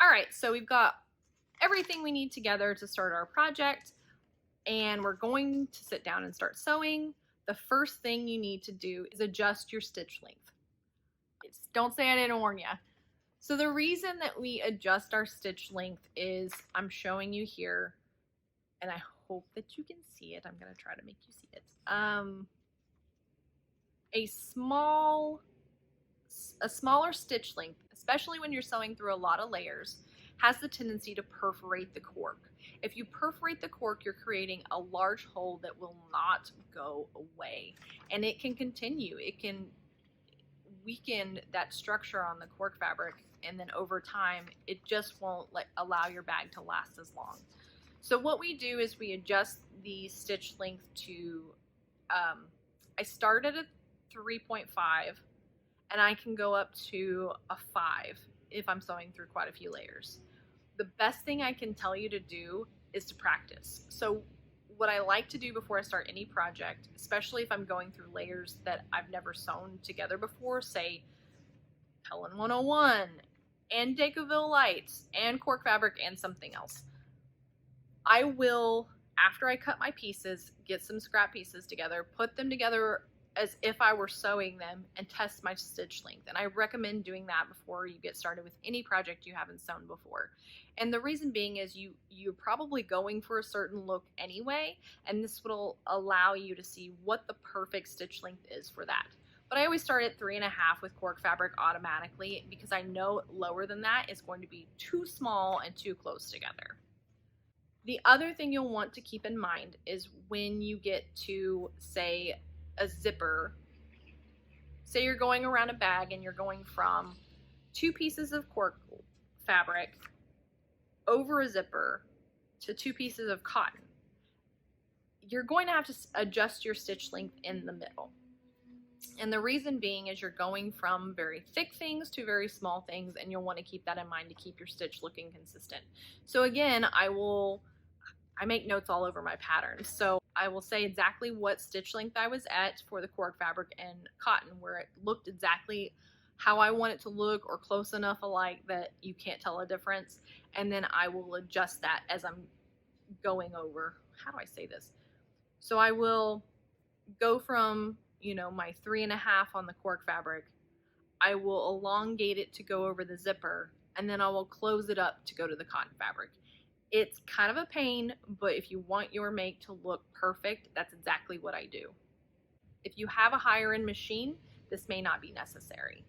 All right, so we've got everything we need together to start our project, and we're going to sit down and start sewing. The first thing you need to do is adjust your stitch length. Don't say I didn't warn you. So the reason that we adjust our stitch length is, I'm showing you here, and I hope that you can see it. I'm going to try to make you see it. A smaller stitch length, especially when you're sewing through a lot of layers, has the tendency to perforate the cork. If you perforate the cork, you're creating a large hole that will not go away, and it can continue. It can weaken that structure on the cork fabric, and then over time it just won't allow your bag to last as long. So what we do is we adjust the stitch length to I started at 3.5, and I can go up to a 5 if I'm sewing through quite a few layers. The best thing I can tell you to do is to practice. So what I like to do before I start any project, especially if I'm going through layers that I've never sewn together before, say Helen 101 and Decoville Lights and cork fabric and something else, I will, after I cut my pieces, get some scrap pieces together, put them together as if I were sewing them, and test my stitch length. And I recommend doing that before you get started with any project you haven't sewn before. And the reason being is you're probably going for a certain look anyway, and this will allow you to see what the perfect stitch length is for that. But I always start at 3.5 with cork fabric automatically, because I know lower than that is going to be too small and too close together. The other thing you'll want to keep in mind is when you get to, say, a zipper, say you're going around a bag and you're going from 2 pieces of cork fabric over a zipper to 2 pieces of cotton, you're going to have to adjust your stitch length in the middle. And the reason being is you're going from very thick things to very small things, and you'll want to keep that in mind to keep your stitch looking consistent. So again, I make notes all over my patterns. So I will say exactly what stitch length I was at for the cork fabric and cotton, where it looked exactly how I want it to look or close enough alike that you can't tell a difference. And then I will adjust that as I'm going over. How do I say this? So I will go from, my 3.5 on the cork fabric. I will elongate it to go over the zipper, and then I will close it up to go to the cotton fabric. It's kind of a pain, but if you want your make to look perfect, that's exactly what I do. If you have a higher end machine, this may not be necessary.